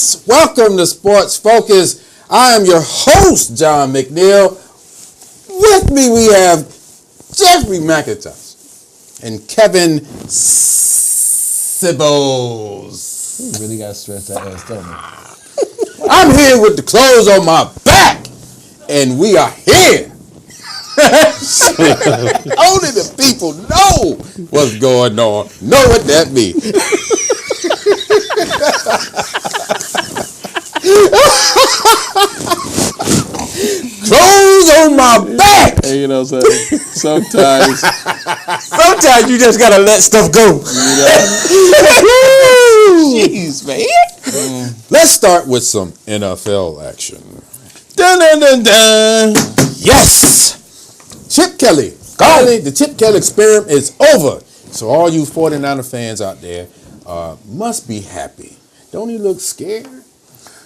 Yes! Welcome to Sports Focus. I am your host, John McNeil. With me we have Jeffrey McIntosh and Kevin Sibbles. You really got to stress that ass, don't you? I'm here with the clothes on my back, and we are here. Only the people know what's going on. Know what that means. Clothes on my back. Hey, you know what I'm saying? Sometimes you just gotta let stuff go. Jeez, man. Let's start with some NFL action. Dun, dun, dun, dun. Yes! Chip Kelly. The Chip Kelly experiment is over. So all you 49er fans out there must be happy. Don't he look scared?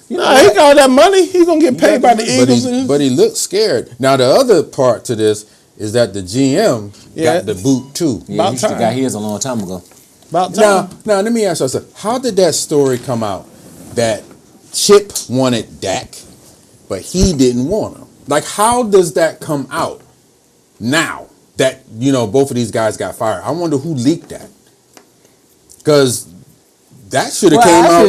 He got all that money. He's going to get paid by the Eagles. But he looks scared. Now, the other part to this is that the GM got the boot, too. Yeah, he got his a long time ago. About time. Now, let me ask you something. How did that story come out that Chip wanted Dak, but he didn't want him? Like, how does that come out now that, both of these guys got fired? I wonder who leaked that. Because that should have came out.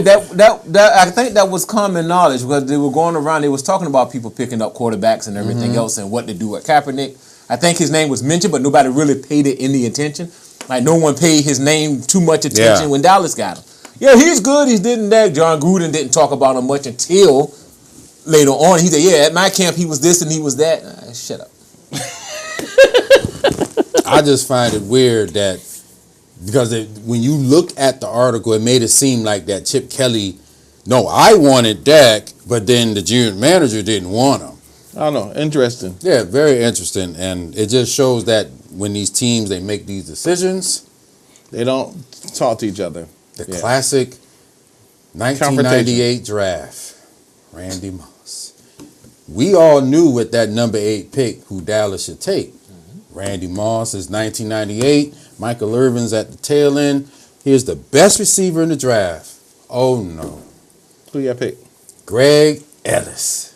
I think that was common knowledge because they were going around. They was talking about people picking up quarterbacks and everything else and what to do with Kaepernick. I think his name was mentioned, but nobody really paid it any attention. Like no one paid his name too much attention when Dallas got him. Yeah, he's good. He's didn't that. John Gruden didn't talk about him much until later on. He said, "Yeah, at my camp he was this and he was that." Shut up. I just find it weird that because when you look at the article, it made it seem like that Chip Kelly, no, I wanted Dak, but then the general manager didn't want him. I don't know. Interesting. Yeah, very interesting. And it just shows that when these teams, they make these decisions, they don't talk to each other. The classic 1998 draft, Randy Moss. We all knew with that number 8 pick who Dallas should take. Randy Moss is 1998. Michael Irvin's at the tail end. Here's the best receiver in the draft. Oh, no. Who you got picked? Greg Ellis.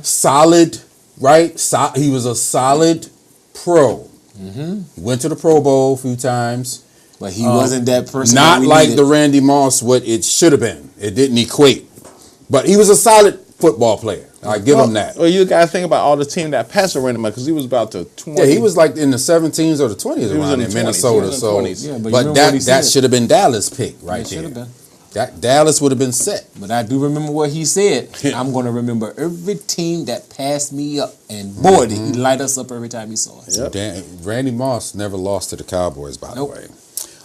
Solid, right? He was a solid pro. He went to the Pro Bowl a few times. But he wasn't that person. Not like the Randy Moss, what it should have been. It didn't equate. But he was a solid football player. I give him that. Well, you got to think about all the team that passed Randy Moss because he was about to 20. Yeah, he was like in the 17s or the 20s around in Minnesota. But that should have been Dallas' pick right there. Been. That Dallas would have been set. But I do remember what he said. I'm going to remember every team that passed me up. And boy, did he light us up every time he saw us. Yep. Randy Moss never lost to the Cowboys, by the way.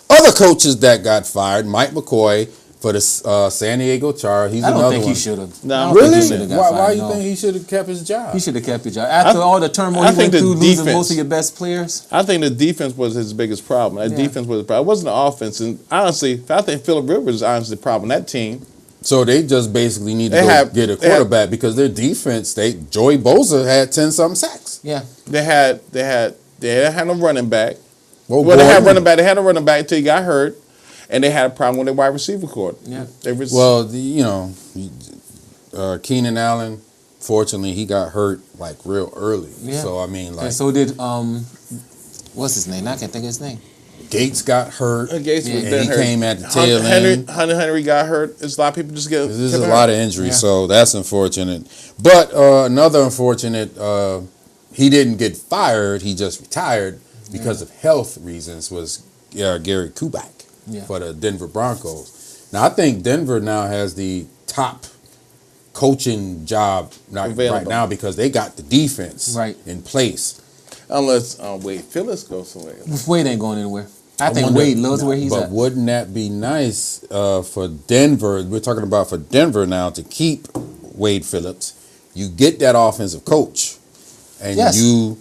Other coaches that got fired, Mike McCoy for the San Diego Chargers. He's another one. I don't think he should have. No, really? Why do you think he should have kept his job? He should have kept his job. After all the turmoil he went through, losing most of your best players. I think the defense was his biggest problem. That defense was the problem. It wasn't the offense. And honestly, I think Phillip Rivers is honestly the problem. That team. So they just basically need to get a quarterback because their defense, Joey Bosa had 10-something sacks. Yeah. They had no running back. They had running back. They had a running back until he got hurt. And they had a problem with their wide receiver core. Yeah. Keenan Allen, fortunately, he got hurt like real early. Yeah. So, I mean, like. And so did, what's his name? I can't think of his name. Gates got hurt. Gates was hurt. He came at the tail end. Henry got hurt. There's a lot of people just get. There's a lot of injuries, so that's unfortunate. But another unfortunate, he didn't get fired. He just retired because of health reasons. Was Gary Kubiak. For the Denver Broncos. Now, I think Denver now has the top coaching job right now because they got the defense in place. Unless Wade Phillips goes somewhere. Wade ain't going anywhere. I think Wade loves where he's at. But wouldn't that be nice for Denver? We're talking about for Denver now to keep Wade Phillips. You get that offensive coach, and you.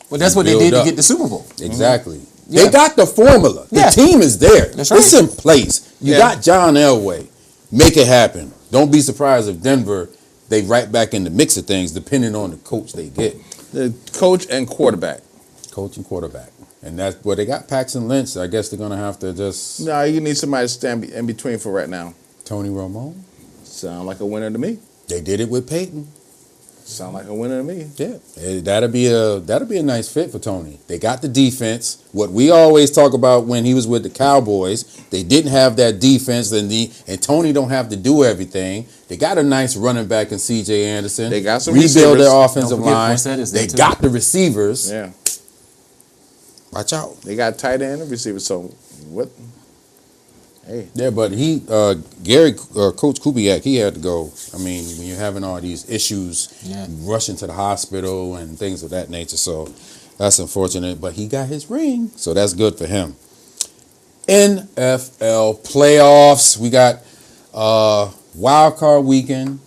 Well, that's what they did to get the Super Bowl. Exactly. They got the formula. The team is there. That's right. It's in place. You got John Elway. Make it happen. Don't be surprised if Denver, they right back in the mix of things depending on the coach they get. The coach and quarterback. Coach and quarterback. And that's where they got Paxton Lynch. I guess they're going to have to just... No, you need somebody to stand in between for right now. Tony Romo? Sound like a winner to me. They did it with Peyton. Sound like a winner to me. Yeah, that'll be a nice fit for Tony. They got the defense. What we always talk about when he was with the Cowboys, they didn't have that defense, and Tony don't have to do everything. They got a nice running back in C.J. Anderson. They got some rebuild receivers. their offensive Don't forget line. Forsett is They there, too. got the receivers. Yeah. Watch out. They got tight end and receiver. So what? Hey. Yeah, but Coach Kubiak, he had to go. I mean, when you're having all these issues, rushing to the hospital and things of that nature. So that's unfortunate. But he got his ring, so that's good for him. NFL playoffs. We got wild card weekend,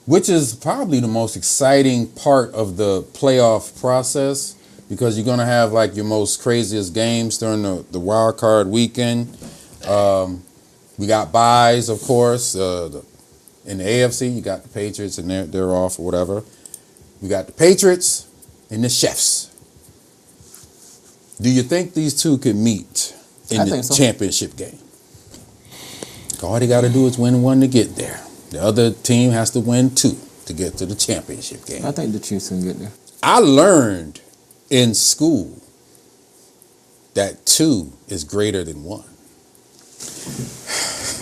which is probably the most exciting part of the playoff process because you're going to have like your most craziest games during the wild card weekend. We got buys, of course. In the AFC, you got the Patriots, and they're off or whatever. We got the Patriots and the Chiefs. Do you think these two could meet in the championship game? All they got to do is win one to get there. The other team has to win two to get to the championship game. I think the Chiefs can get there. I learned in school that 2 is greater than 1.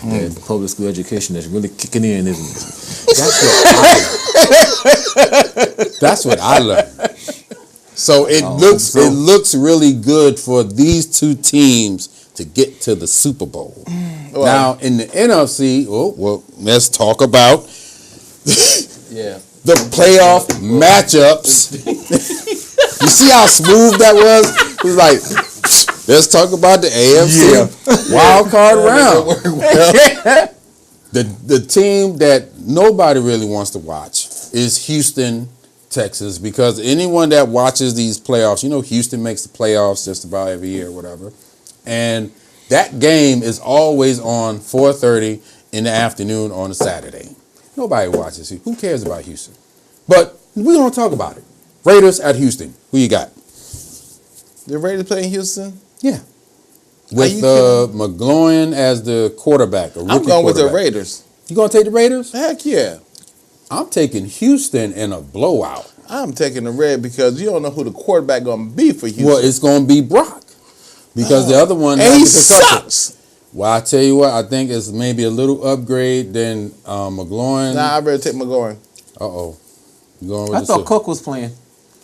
Yeah, public school education is really kicking in, isn't it? That's what I learned. So it looks really good for these two teams to get to the Super Bowl. Well, now in the NFC, let's talk about the playoff matchups. You see how smooth that was? It was like, let's talk about the AFC wild card round. The team that nobody really wants to watch is Houston, Texas, because anyone that watches these playoffs, Houston makes the playoffs just about every year or whatever. And that game is always on 4:30 in the afternoon on a Saturday. Nobody watches it. Who cares about Houston? But we're going to talk about it. Raiders at Houston. Who you got? The Raiders playing Houston? Yeah. With McGloin as the quarterback. I'm going with the Raiders. You going to take the Raiders? Heck yeah. I'm taking Houston in a blowout. I'm taking the Red because you don't know who the quarterback going to be for Houston. Well, it's going to be Brock. Because the other one... And he sucks. Well, I tell you what, I think it's maybe a little upgrade than McGloin. Nah, I'd rather take McGloin. Uh-oh. You going with I thought Cook was playing.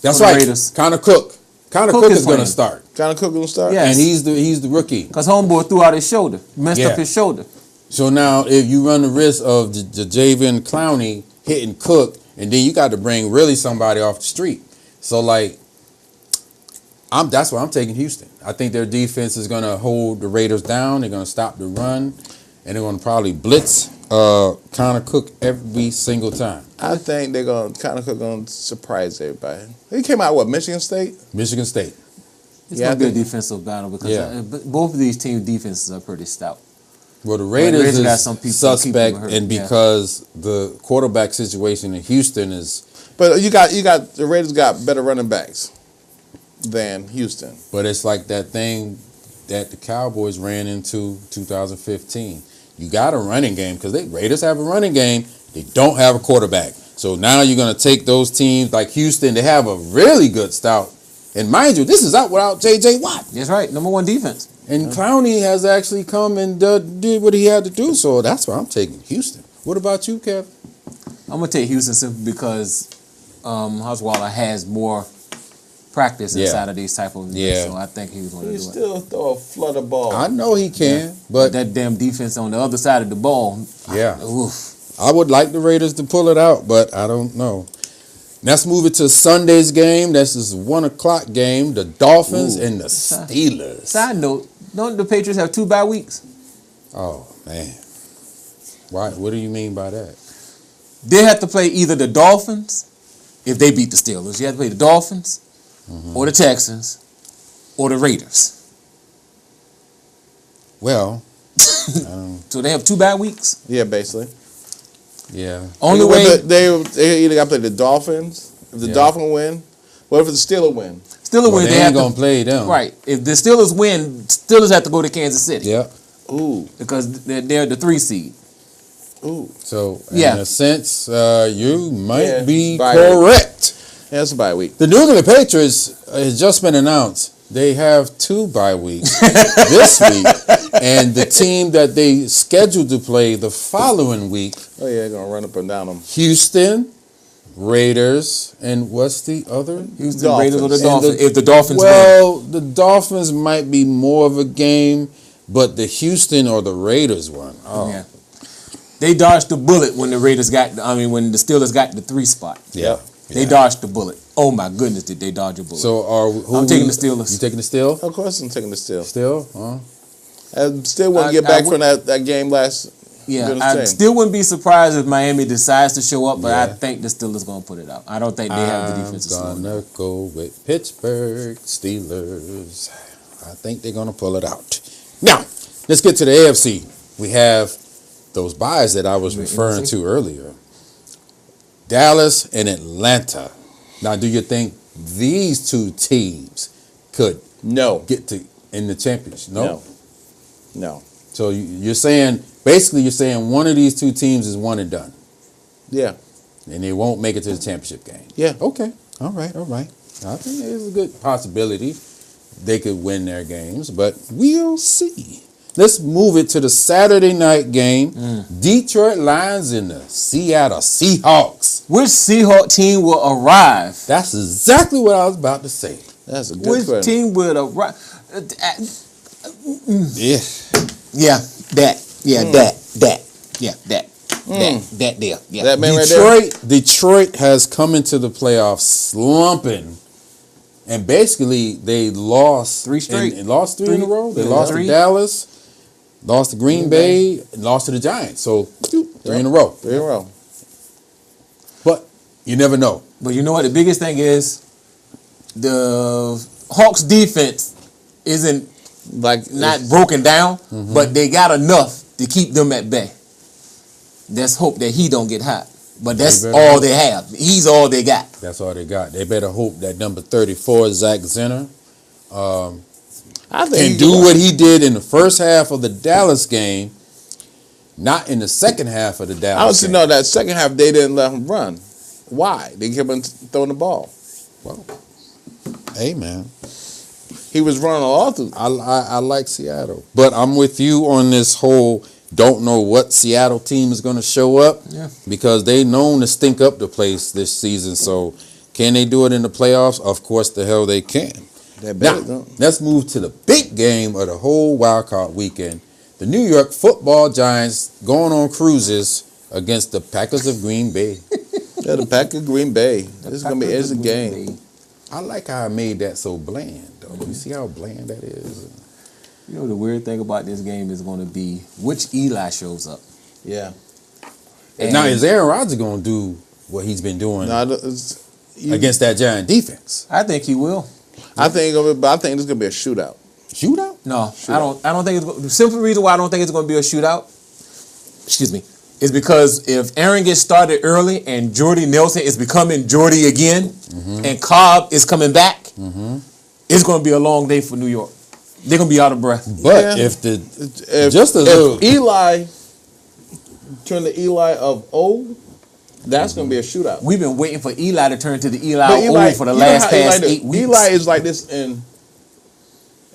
That's right. Connor Cook. Connor Cook is going to start. Connor Cook going to start? Yes. And he's the rookie. Because homeboy threw out his shoulder. Messed up his shoulder. So now if you run the risk of Jadeveon Clowney hitting Cook, and then you got to bring really somebody off the street. So, that's why I'm taking Houston. I think their defense is going to hold the Raiders down. They're going to stop the run, and they're going to probably blitz Connor Cook every single time. I think Connor Cook going to surprise everybody. He came out, Michigan State? Michigan State. It's going to be a defensive battle because both of these teams' defenses are pretty stout. Well, the Raiders got some people, suspect, and because the quarterback situation in Houston is... But the Raiders got better running backs than Houston. But it's like that thing that the Cowboys ran into 2015. You got a running game because the Raiders have a running game. They don't have a quarterback. So now you're going to take those teams like Houston. They have a really good stout. And mind you, this is out without J.J. Watt. That's right. Number 1 defense. And Clowney has actually come and did what he had to do. So that's why I'm taking Houston. What about you, Kev? I'm going to take Houston simply because Osweiler has more practice inside of these type of games. So I think he's going to do it. He still throw a flutter ball. I know he can, but that damn defense on the other side of the ball. Yeah. I would like the Raiders to pull it out, but I don't know. Let's move it to Sunday's game. This is a 1:00 game. The Dolphins and the Steelers. Side note, don't the Patriots have 2 bye weeks? Oh, man. Why? What do you mean by that? They have to play either the Dolphins, if they beat the Steelers. You have to play the Dolphins, or the Texans, or the Raiders. Well, so they have 2 bye weeks? Yeah, basically. Yeah. Only way they either got to play the Dolphins. If the Dolphins win, what if the Steelers win? Win. They ain't gonna play them. Right. If the Steelers win, Steelers have to go to Kansas City. Yeah. Ooh. Because they're the 3 seed. Ooh. So, Yeah. in a sense, you might be bye correct. Yeah, it's a bye week. The New England Patriots has just been announced. They have 2 bye weeks this week, and the team that they scheduled to play the following week, Oh, yeah, going to run up and down them. Houston Raiders, and what's the other? Houston Raiders or the Dolphins. Dolphins. If the Dolphins win. Well, the Dolphins might be more of a game, but the Houston or the Raiders one. Oh, Yeah. They dodged the bullet when the Raiders when the Steelers got the 3 spot. yeah. They yeah. dodged the bullet. Oh my goodness, did they dodge a bullet? So I'm taking the Steelers. You taking the Steel? Of course, I'm taking the Steel. Still? Huh? I still want to get back from that game last. Yeah, Good I thing. still wouldn't be surprised if Miami decides to show up, but I Yeah. think the Steelers going to put it out. I don't think they have the defense to slow I'm them. gonna go with Pittsburgh Steelers. I think they're gonna pull it out. Now, let's get to the AFC. We have those buys that I was referring to earlier. Dallas and Atlanta. Now, do you think these 2 teams could No. get to in the championship? No. No. So you're saying one of these 2 teams is one and done, Yeah. and they won't make it to the championship game. Yeah. Okay. All right. I think there's a good possibility they could win their games, but we'll see. Let's move it to the Saturday night game. Detroit Lions and the Seattle Seahawks. Which Seahawks team will arrive? That's exactly what I was about to say. That's a good Which question. team will arrive? Yeah. Yeah, that. Yeah, that. Yeah, that. That there. Yeah. That man right there. Detroit has come into the playoffs slumping. And basically, they lost 3 straight. And lost 3 in a row. They Yeah, lost 3. to Dallas, lost to Green Bay, and lost to the Giants. So 3 in a row. 3 in a row. But you never know. But you know what? The biggest thing is the Hawks defense isn't Like not broken down, but they got enough to keep them at bay. Let's hope that he don't get hot. But that's better all hope. they have. He's all they got. That's all they got. They better hope that number 34, Zach Zenner, I think can do what he did in the first half of the Dallas game, not in the second half of the Dallas Honestly, game. no. That second half, they didn't let him run. Why? They kept on throwing the ball. Well, hey, man. He was running all through. I like Seattle. But I'm with you on this whole don't know what Seattle team is going to show up because they known to stink up the place this season. So can they do it in the playoffs? Of course the hell they can. They Now, better don't. let's move to the big game of the whole wild card weekend. The New York Football Giants going on cruises against the Packers of Green Bay. Yeah, the Packers of Green Bay. This is gonna be it's a game. I like how I made that so bland, though. You see how bland that is? You know, the weird thing about this game is going to be which Eli shows up. Yeah. And Now, is Aaron Rodgers going to do what he's been doing No, against that Giant defense? I think he will. I think it's gonna be a shootout. Shootout? No, I don't think it's the simple reason why I don't think it's going to be a shootout. Excuse me. Is because if Aaron gets started early and Jordy Nelson is becoming Jordy again, and Cobb is coming back, it's going to be a long day for New York. They're going to be out of breath. But Yeah. if Eli turn the Eli of old, that's gonna be a shootout. We've been waiting for Eli to turn to the Eli, But Eli, old for the you know last how past Eli 8 weeks. Eli is like this in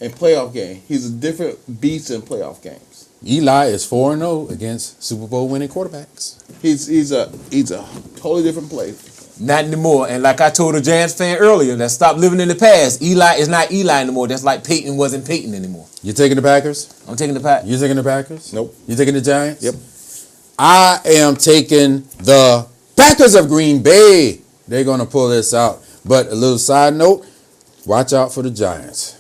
playoff game. He's a different beast in playoff games. Eli is 4-0 against Super Bowl winning quarterbacks. He's a totally different player. Not anymore. And like I told a Giants fan earlier, that stop living in the past. Eli is not Eli anymore. That's like Peyton wasn't Peyton anymore. You taking the Packers? I'm taking the Pack. You taking the Packers? Nope. You taking the Giants? Yep. I am taking the Packers of Green Bay. They're going to pull this out. But a little side note, watch out for the Giants.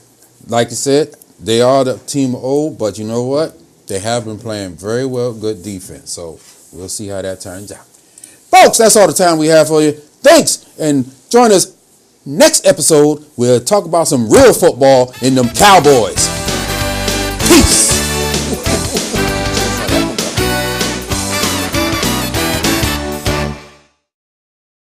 Like you said, they are the team of old, but you know what? They have been playing very well, good defense. So we'll see how that turns out. Folks, that's all the time we have for you. Thanks, and join us next episode. We'll talk about some real football in them Cowboys. Peace.